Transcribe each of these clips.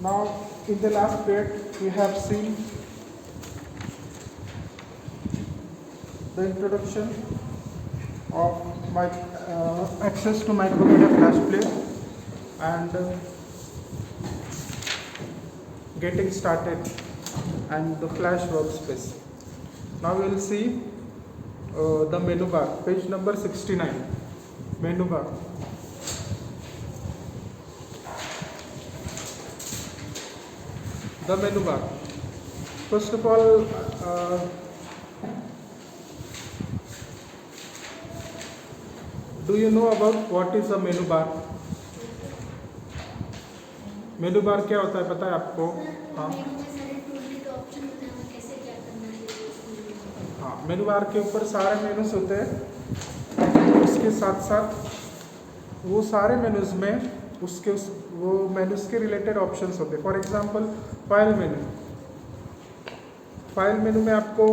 Now, in the last period, we have seen the introduction of my access to Micromedia Flash Player and getting started and the Flash workspace. Now we will see the menu bar, page number 69, menu bar. The menu bar. First of all, do you know about what is a menu bar? मेनू बार क्या होता है पता है आपको? हाँ हाँ, मेनू बार के ऊपर सारे मेनूज होते हैं, उसके साथ साथ वो सारे मेनूज में वो मेनूज के रिलेटेड ऑप्शंस होते हैं. फॉर एग्जांपल फाइल मेनू में आपको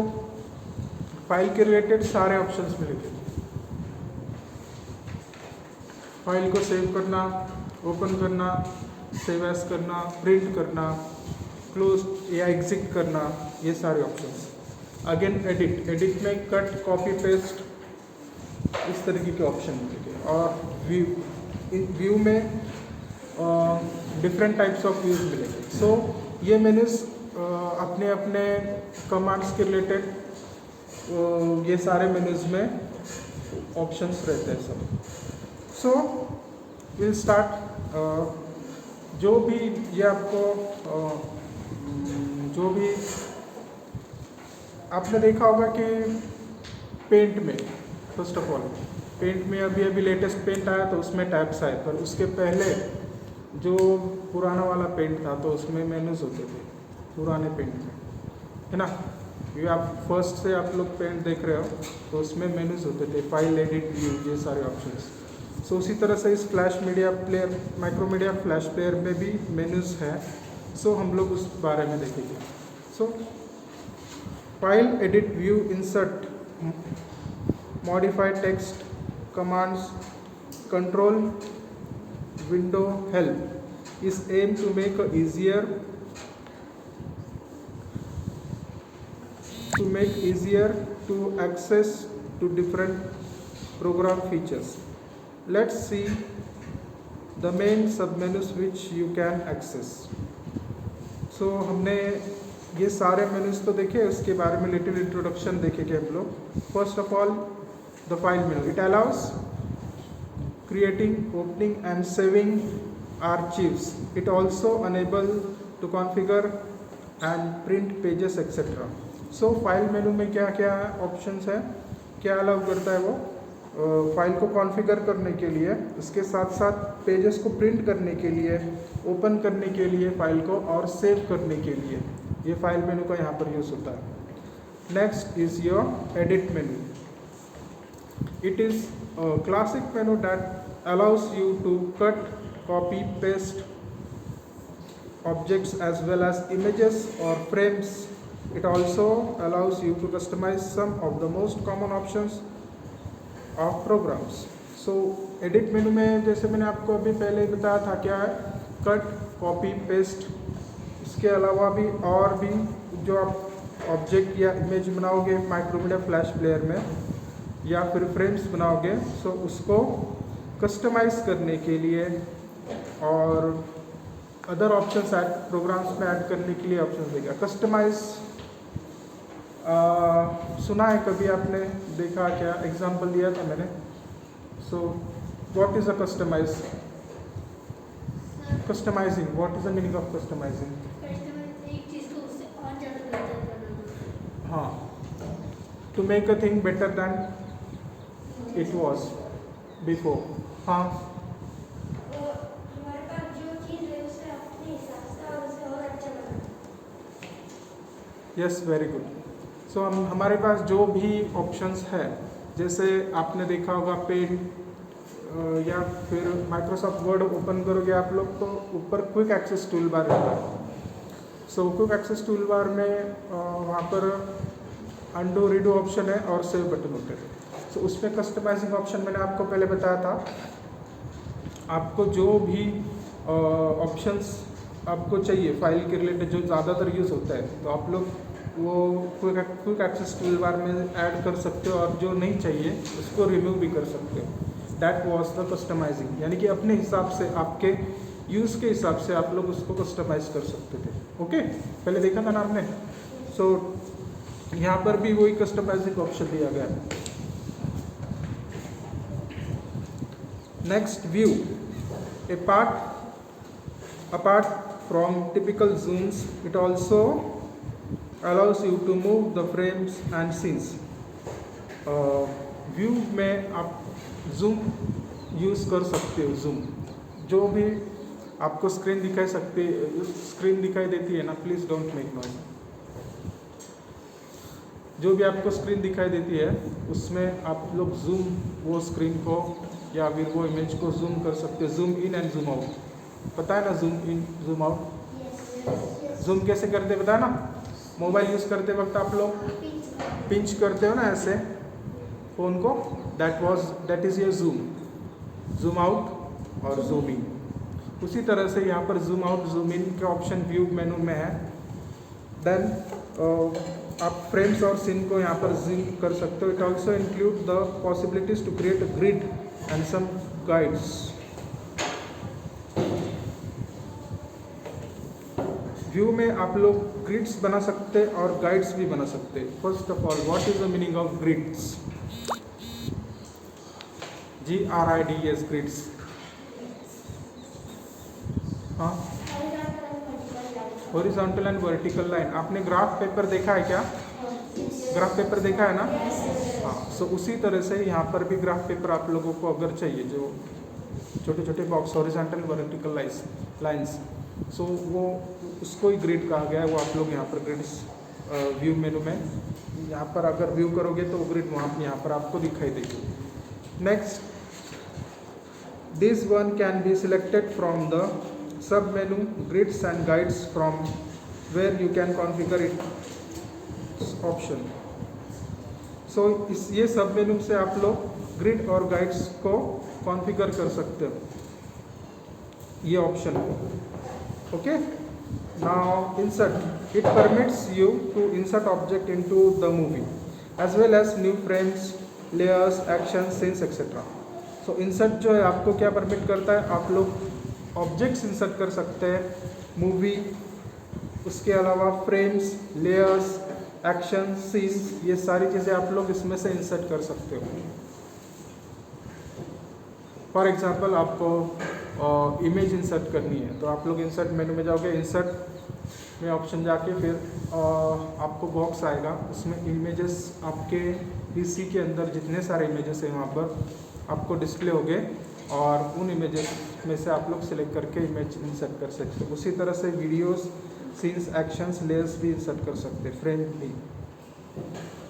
फाइल के रिलेटेड सारे ऑप्शंस मिलेंगे. फाइल को सेव करना, ओपन करना, सेव एज करना, प्रिंट करना, क्लोज या एग्जिट करना, ये सारे ऑप्शंस. अगेन एडिट में कट, कॉपी, पेस्ट, इस तरीके के ऑप्शन मिलेंगे. और व्यू में डिफरेंट टाइप्स ऑफ व्यूज मिलेंगे. सो ये मेन्यूज अपने अपने कमांड्स के रिलेटेड ये सारे मेन्यूज में ऑप्शंस रहते हैं सब. So will start. जो भी ये आपको जो भी आपने देखा होगा कि पेंट में, फर्स्ट ऑफ ऑल पेंट में अभी लेटेस्ट पेंट आया तो उसमें टैब्स आए, पर उसके पहले जो पुराना वाला पेंट था तो उसमें मेन्यूज होते थे पुराने पेंट में, है ना. ये आप फर्स्ट से आप लोग पेंट देख रहे हो तो उसमें मेन्यूज होते थे, फाइल, एडिट, व्यू, ये सारे ऑप्शंस. सो उसी तरह से इस flash media player, Macromedia flash player में भी मेन्यूज है. सो हम लोग उस बारे में देखेंगे. So file, edit, view, insert, modify text, commands, control, window, help is aimed to make easier to access to different program features. Let's see the main submenus which you can access. So हमने ये सारे menus तो देखे, उसके बारे में little introduction देखेंगे हम लोग. First of all the file menu. It allow us creating, opening and saving archives. It also enable to configure and print pages etc. So file menu में क्या क्या ऑप्शंस हैं, क्या अलाउ करता है वो? फाइल को कॉन्फ़िगर करने के लिए, उसके साथ साथ पेजेस को प्रिंट करने के लिए, ओपन करने के लिए फाइल को, और सेव करने के लिए ये फाइल मेनू का यहाँ पर यूज़ होता है. Next is your edit menu. It is a classic menu that allows you to cut, copy, paste objects as well as images or frames. It also allows you to customize some of the most common options of programs. So edit menu में जैसे मैंने आपको अभी पहले बताया था क्या है, कट, कॉपी, पेस्ट. इसके अलावा भी और भी जो आप ऑब्जेक्ट या इमेज बनाओगे माइक्रोमीडिया फ्लैश प्लेयर में, या फिर फ्रेम्स बनाओगे, सो उसको कस्टमाइज़ करने के लिए और अदर ऑप्शंस ऐड, प्रोग्राम्स में ऐड करने के लिए ऑप्शंस देगा. कस्टमाइज सुना है कभी आपने, देखा क्या? एग्जांपल दिया था मैंने. So what is a customising? What is the meaning of customising? हाँ, to make a thing better than it was before. हाँ, हमारे पास जो चीज़ है उसे अपने हिसाब से और उसे और अच्छा बनाना. Yes, very good. सो हमारे पास जो भी ऑप्शंस है, जैसे आपने देखा होगा पेंट या फिर माइक्रोसॉफ्ट वर्ड ओपन करोगे आप लोग तो ऊपर क्विक एक्सेस टूल बार रहता है. So quick access tool bar में वहाँ पर अंडू, रीडू ऑप्शन है और सेव बटन होते हैं. तो उसमें कस्टमाइजिंग ऑप्शन मैंने आपको पहले बताया था. आपको जो भी ऑप्शंस आपको चाहिए फाइल के रिलेटेड जो ज़्यादातर यूज़ होता है, तो आप लोग वो क्विक एक्सेस टूल बार में ऐड कर सकते हो, और जो नहीं चाहिए उसको रिमूव भी कर सकते हो। दैट वॉज द कस्टमाइजिंग, यानी कि अपने हिसाब से, आपके यूज़ के हिसाब से आप लोग उसको कस्टमाइज कर सकते थे। ओके, पहले देखा था ना आपने। सो यहाँ पर भी वही कस्टमाइजिंग ऑप्शन दिया गया है। Next, view. Apart from typical zooms, it also allows you to move the frames and scenes. View में आप जूम यूज़ कर सकते हो। जूम जो भी आपको स्क्रीन दिखाई देती है ना, प्लीज़ डोंट मेक नॉइज। जो भी आपको स्क्रीन दिखाई देती है उसमें आप लोग जूम वो स्क्रीन को या फिर वो इमेज को जूम कर सकते हो। Zoom in and zoom out, पता है ना? Zoom in zoom out. Zoom कैसे करते पता है ना? मोबाइल यूज़ करते वक्त आप लोग पिंच करते हो ना ऐसे फ़ोन को, that is your zoom. Zoom out और जूम इन। उसी तरह से यहाँ पर जूम आउट जूम इन का ऑप्शन व्यू मेनू में है। देन आप फ्रेम्स और सीन को यहाँ पर जूम कर सकते हो। It also include the possibilities to create a grid and some guides. View में आप लोग ग्रिड्स बना सकते हैं और गाइड्स भी बना सकते हैं। First of all, what is the meaning of grids? GRIDS, grids. हाँ, हॉरिजॉन्टल एंड वर्टिकल लाइन। आपने ग्राफ पेपर देखा है क्या? ग्राफ पेपर देखा है ना? हाँ, सो उसी तरह से यहाँ पर भी ग्राफ पेपर आप लोगों को अगर चाहिए, जो छोटे छोटे बॉक्स हॉरिजॉन्टल वर्टिकल लाइंस, सो वो उसको ही ग्रिड कहा गया है। वो आप लोग यहाँ पर ग्रिड्स व्यू मेनू में यहाँ पर अगर व्यू करोगे तो वो ग्रिड वहाँ यहाँ पर आपको दिखाई देगी। Next, this one can be selected from the sub menu grids and guides from where you can configure it option. So ये सब मेनू से आप लोग ग्रिड और गाइड्स को कॉन्फ़िगर कर सकते हो, ये option. Okay, now insert. It permits you to insert object into the movie as well as new frames, layers, action, scenes etcetera. So insert जो है आपको क्या परमिट करता है? आप लोग ऑब्जेक्ट्स इंसर्ट कर सकते हैं मूवी, उसके अलावा फ्रेम्स, लेयर्स, एक्शन, सीन्स, ये सारी चीज़ें आप लोग इसमें से इंसर्ट कर सकते हो। फॉर एग्जांपल, आपको इमेज इंसर्ट करनी है तो आप लोग इंसर्ट मेनू में जाओगे, इंसर्ट में ऑप्शन जाके फिर आपको बॉक्स आएगा, उसमें इमेजेस आपके पीसी के अंदर जितने सारे इमेजेस हैं वहाँ पर आपको डिस्प्ले होंगे, और उन इमेजेस में से आप लोग सिलेक्ट करके इमेज इंसर्ट कर सकते हो। उसी तरह से वीडियोस, सीन्स, एक्शंस, लेयर्स भी इंसर्ट कर सकते हैं, फ्रेम भी।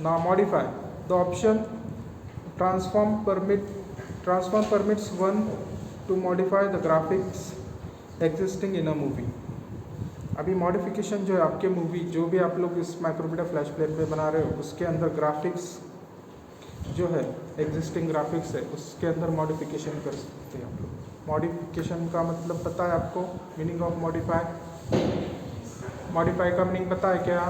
Now modify the option transform permits one to modify the graphics existing in a movie। अभी मॉडिफिकेशन जो है आपके मूवी, जो भी आप लोग इस माइक्रोमीडिया फ्लैश प्लेयर पे बना रहे हो, उसके अंदर ग्राफिक्स जो है, एग्जिस्टिंग ग्राफिक्स है, उसके अंदर मॉडिफिकेशन कर सकते हैं आप लोग। मॉडिफिकेशन का मतलब पता है आपको? Meaning of modify. मॉडिफाई का मीनिंग पता है क्या?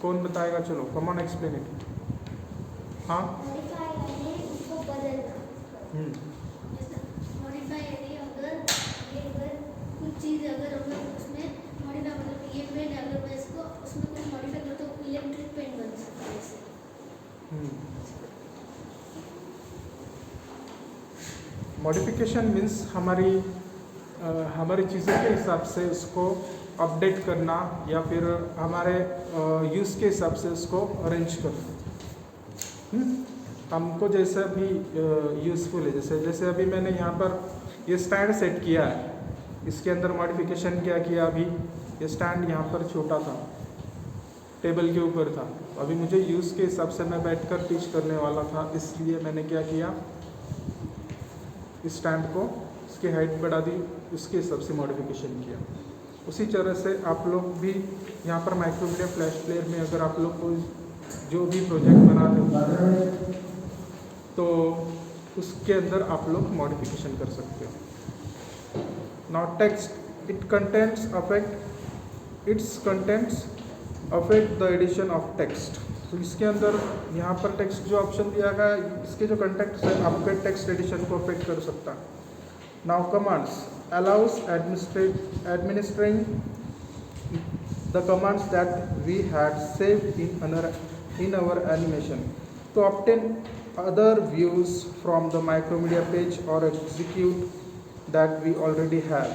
कौन बताएगा? चलो, कम ऑन एक्सप्लेन इट। हाँ, मॉडिफाई यानी अगर कुछ चीज़ अगर उसमें मॉडिफाई, मतलब ये पेन अगर मैं इसको उसमें कुछ मॉडिफाई करता हूँ, इलेक्ट्रिक पेन बन सकता है इससे। मॉडिफिकेशन मीन्स हमारी चीज़ों के हिसाब से उसको अपडेट करना, या फिर हमारे यूज़ के हिसाब से उसको अरेंज करना। हमको जैसा भी यूज़फुल है, जैसे अभी मैंने यहाँ पर ये स्टैंड सेट किया है, इसके अंदर मॉडिफिकेशन क्या किया? अभी ये स्टैंड यहाँ पर छोटा था, टेबल के ऊपर था, अभी मुझे यूज़ के हिसाब से मैं बैठकर टीच करने वाला था, इसलिए मैंने क्या किया? इस स्टैंड को, इसकी हाइट बढ़ा दी, उसके हिसाब से मॉडिफिकेशन किया। उसी तरह से आप लोग भी यहाँ पर माइक्रोमीडिया फ्लैश प्लेयर में अगर आप लोग कोई जो भी प्रोजेक्ट बनाते हो तो उसके अंदर आप लोग मॉडिफिकेशन कर सकते हो। Now text, its contents affect the addition of text. तो इसके अंदर यहाँ पर टेक्स्ट जो ऑप्शन दिया गया है इसके जो कंटेंट्स है आपके टेक्स्ट एडिशन को अफेक्ट कर सकता है। Now commands allows administering the commands that we had saved in our animation to obtain other views from the Micromedia page or execute that we already have.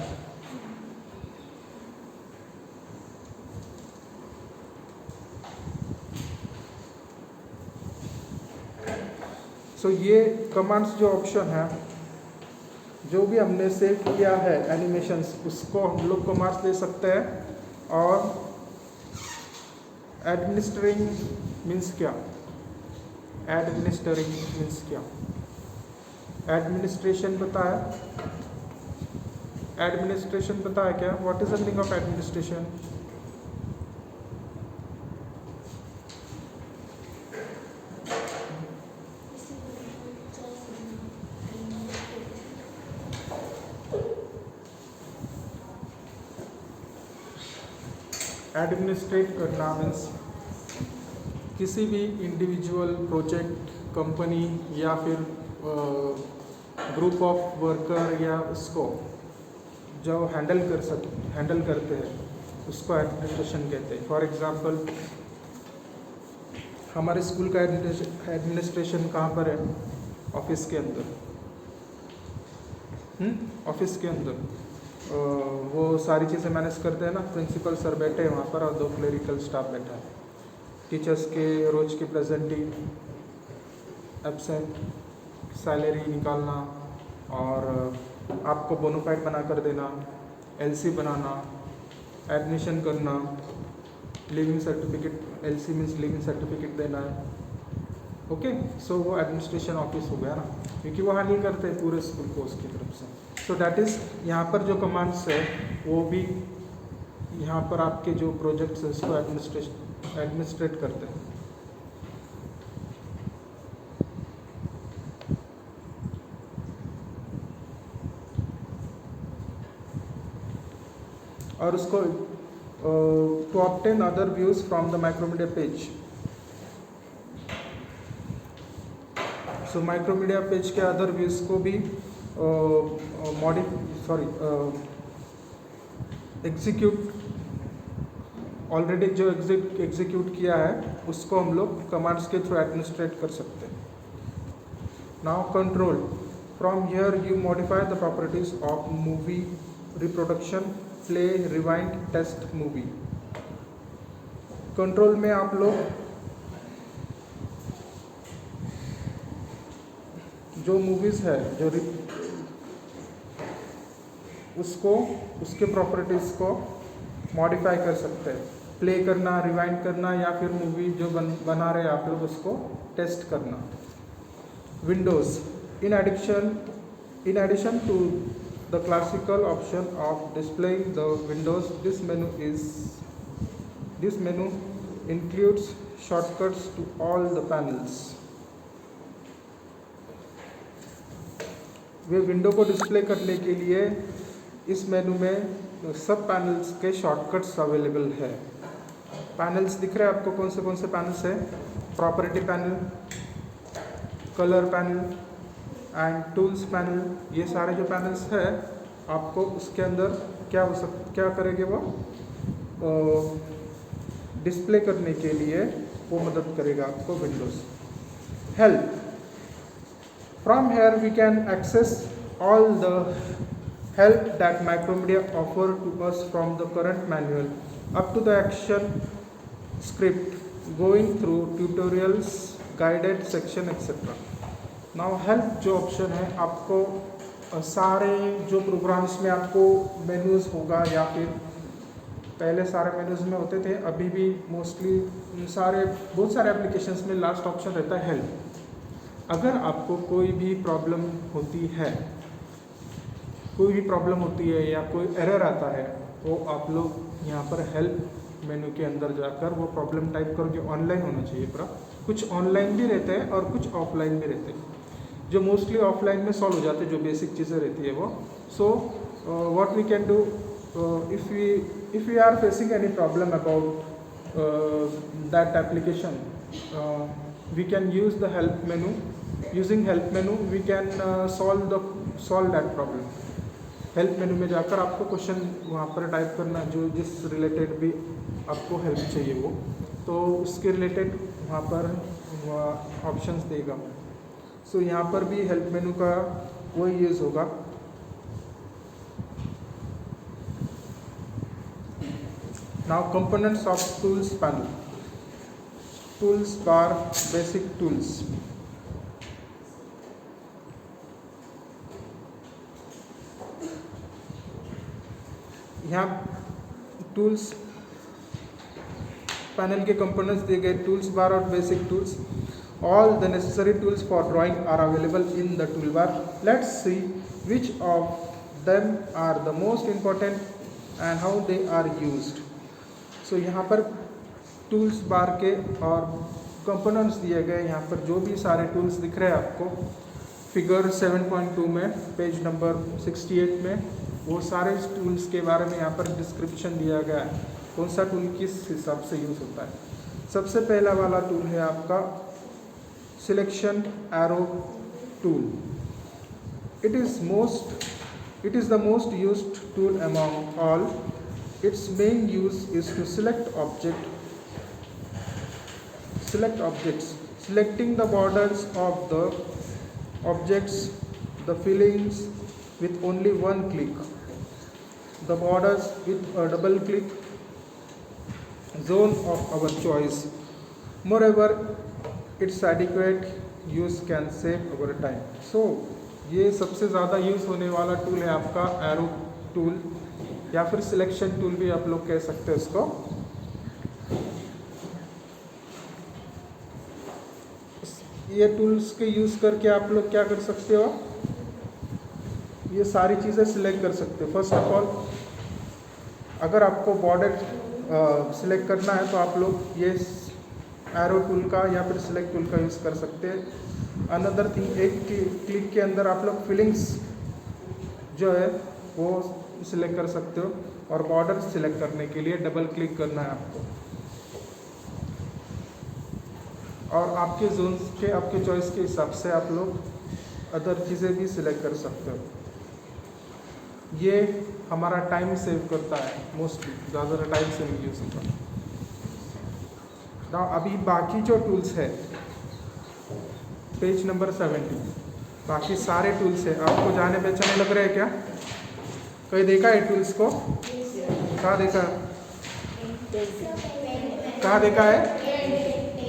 So ये commands जो option है जो भी हमने save किया है animations उसको हम लोग कमांड्स दे सकते हैं। और एडमिनिस्ट्रिंग मीन्स क्या, एडमिनिस्ट्रिंग मीन्स क्या, एडमिनिस्ट्रेशन पता है, एडमिनिस्ट्रेशन पता है क्या, what is the meaning of administration? Administrate करना मीन्स किसी भी इंडिविजुअल प्रोजेक्ट, कंपनी या फिर ग्रुप ऑफ वर्कर या उसको जो हैंडल करते हैं उसको एडमिनिस्ट्रेशन कहते हैं। फॉर एग्जांपल हमारे स्कूल का एडमिनिस्ट्रेशन कहाँ पर है? ऑफिस के अंदर। ऑफिस के अंदर वो सारी चीज़ें मैनेज करते हैं ना, प्रिंसिपल सर बैठे हैं वहाँ पर और 2 क्लरिकल स्टाफ बैठा है। टीचर्स के रोज की प्रेजेंटिंग, एब्सेंट, सैलरी निकालना और आपको बोनोफाइड बना कर देना, एलसी बनाना, एडमिशन करना, leaving certificate, LC means leaving certificate देना है। ओके, सो वो एडमिनिस्ट्रेशन ऑफिस हो गया ना, क्योंकि वो हैंडल करते हैं पूरे स्कूल को उसकी तरफ से। सो डैट इज़ यहाँ पर जो कमांड्स है वो भी यहाँ पर आपके जो प्रोजेक्ट्स है उसको एडमिनिस्ट्रेट करते हैं। और उसको to obtain other views from the Macromedia page. So Macromedia page के अदर व्यूज को भी एग्जीक्यूट, ऑलरेडी जो एग्जीक्यूट किया है उसको हम लोग कमांड्स के थ्रू एडमिनिस्ट्रेट कर सकते हैं। Now control, from here you modify the properties of movie reproduction, play, rewind, test movie. Control में आप लोग जो मूवीज़ है जो उसको उसके प्रॉपर्टीज़ को मॉडिफाई कर सकते हैं, प्ले करना, रिवाइंड करना या फिर मूवी जो बना रहे आप लोग उसको टेस्ट करना। Windows, in addition to the classical option of displaying the windows, this menu includes shortcuts to all the panels. वे विंडो को डिस्प्ले करने के लिए इस मेनू में सब पैनल्स के शॉर्टकट्स अवेलेबल है। पैनल्स दिख रहे हैं आपको, कौन से पैनल्स है? Property panel, colour panel and tools panel. ये सारे जो पैनल्स है आपको उसके अंदर क्या करेंगे वो डिस्प्ले करने के लिए वो मदद करेगा आपको windows. Help, from here we can access all the help that Micromedia offer to us from the current manual up to the action script, going through tutorials, guided section etc. Now help जो option है आपको सारे जो programmes में आपको menus होगा या फिर पहले सारे मेन्यूज़ में होते थे, अभी भी मोस्टली बहुत सारे एप्लीकेशंस में लास्ट ऑप्शन रहता है हेल्प। अगर आपको कोई भी प्रॉब्लम होती है या कोई एरर आता है तो आप लोग यहाँ पर हेल्प मेनू के अंदर जाकर वो प्रॉब्लम टाइप करके, ऑनलाइन होना चाहिए पूरा, कुछ ऑनलाइन भी रहते हैं और कुछ ऑफलाइन भी रहते हैं। जो मोस्टली ऑफलाइन में सॉल्व हो जाते हैं, जो बेसिक चीज़ें रहती है वो। सो what we can do, if we are facing any problem about that application, we can use the help menu. Using help menu we can solve that problem. Help मेनू में जाकर आपको क्वेश्चन वहाँ पर टाइप करना जो जिस रिलेटेड भी आपको हेल्प चाहिए वो, तो उसके रिलेटेड वहाँ पर ऑप्शंस देगा. सो यहाँ पर भी हेल्प मेनू का वही यूज़ होगा. Now components of tools panel. Tools bar, basic tools. यहाँ टूल्स पैनल के कंपोनेंट्स दिए गए. टूल्स बार और basic tools. All the necessary tools for drawing are available in the tool bar. Let's see which of them are the most important and how they are used. So यहाँ पर tools बार के और components दिए गए. यहाँ पर जो भी सारे टूल्स दिख रहे हैं आपको फिगर 7.2 में, पेज नंबर 68 में, वो सारे टूल्स के बारे में यहाँ पर डिस्क्रिप्शन दिया गया है, कौन सा टूल किस हिसाब से यूज़ होता है. सबसे पहला वाला टूल है आपका selection arrow tool. It is the most used tool among all. Its main use is to select objects, selecting the borders of the objects, the fillings with only one click, the borders with a double click, zone of our choice. Moreover, its adequate use can save our time. So ये सबसे ज़्यादा use होने वाला tool है आपका arrow tool या फिर selection tool भी आप लोग कह सकते हैं इसको. ये टूल्स के यूज़ करके आप लोग क्या कर सकते हो, ये सारी चीज़ें सिलेक्ट कर सकते हो. फर्स्ट ऑफ ऑल अगर आपको बॉर्डर सिलेक्ट करना है तो आप लोग ये एरो टूल का या फिर सिलेक्ट टूल का यूज़ कर सकते हैं. अनदर थिंग, एक क्लिक के अंदर आप लोग फिलिंग्स जो है वो सिलेक्ट कर सकते हो और बॉर्डर सिलेक्ट करने के लिए डबल क्लिक करना है आपको और आपके जोन के आपके चॉइस के हिसाब से आप लोग अदर चीज़ें भी सिलेक्ट कर सकते हो. ये हमारा टाइम सेव करता है, मोस्टली ज़्यादा टाइम सेविंग यूज़ होता है. नाउ अभी बाकी जो टूल्स है पेज नंबर 70, बाकी सारे टूल्स है. आपको जाने पहचाने लग रहे हैं क्या? कहीं देखा है टूल्स को? कहाँ देखा है?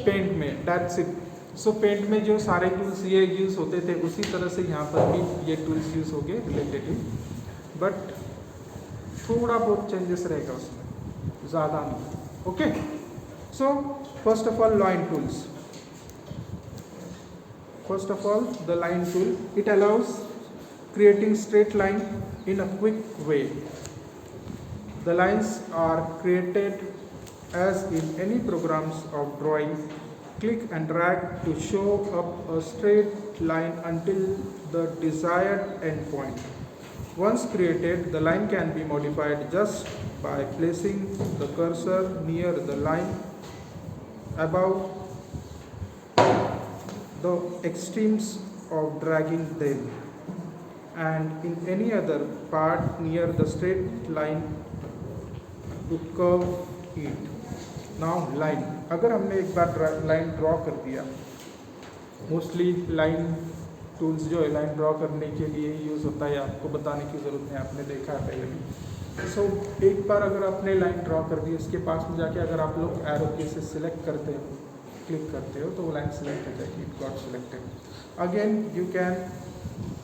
पेंट में. That's it. सो पेंट में जो सारे टूल्स ये यूज़ होते थे उसी तरह से यहाँ पर भी ये टूल्स यूज़ हो गए रिलेटेडली, बट थोड़ा बहुत चेंजेस रहेगा उसमें, ज़्यादा नहीं. Okay. So first of all line tools. First of all, the line tool. It allows creating straight line in a quick way. The lines are created as in any programs of drawing. Click and drag to show up a straight line until the desired end point. Once created, the line can be modified just by placing the cursor near the line above the extremes of dragging them and in any other part near the straight line to curve it. Now line, अगर हमने एक बार line draw कर दिया, mostly line tools जो है line draw करने के लिए यूज़ होता है, आपको बताने की ज़रूरत नहीं, आपने देखा है पहले भी. सो एक बार अगर आपने लाइन ड्रॉ कर दी, उसके पास में जाके अगर आप लोग एरो की से सिलेक्ट करते हो, क्लिक करते हो तो वो लाइन सिलेक्ट हो जाएगी. It got selected. Again you can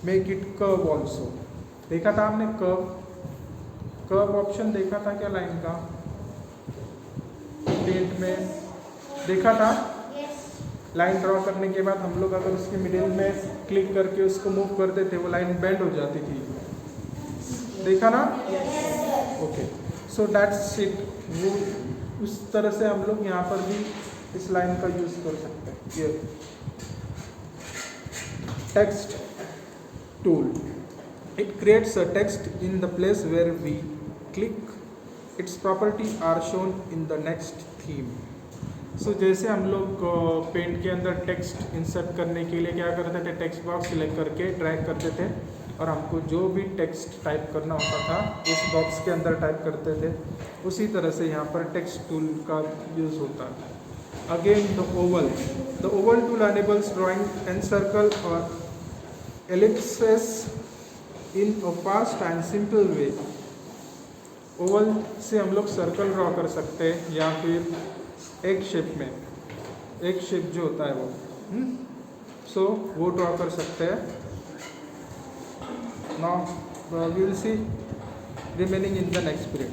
make it curve also. देखा था हमने कर्व ऑप्शन देखा था क्या लाइन का पेंट में? देखा था. लाइन ड्रॉ करने के बाद हम लोग अगर उसके मिडिल में क्लिक करके उसको मूव करते थे वो लाइन बेंड हो जाती थी. देखा ना? ओके. So that's it. वो उस तरह से हम लोग यहाँ पर भी इस लाइन का यूज़ कर सकते हैं. ये text tool. It creates a text in the place where we click. Its properties are shown in the next theme. सो जैसे हम लोग पेंट के अंदर टेक्स्ट इंसर्ट करने के लिए क्या करते थे, टेक्स्ट बॉक्स सिलेक्ट करके ड्रैग करते थे और हमको जो भी टेक्स्ट टाइप करना होता था उस बॉक्स के अंदर टाइप करते थे। उसी तरह से यहाँ पर टेक्स्ट टूल का यूज़ होता है। Again the Oval tool enables drawing encircle और ellipses in a fast and simple way. Oval से हम लोग सर्कल ड्रॉ कर सकते हैं या फिर एक शेप में, एक शेप जो होता है वो वो ड्रॉ कर सकते हैं। Now we will see remaining in the next period.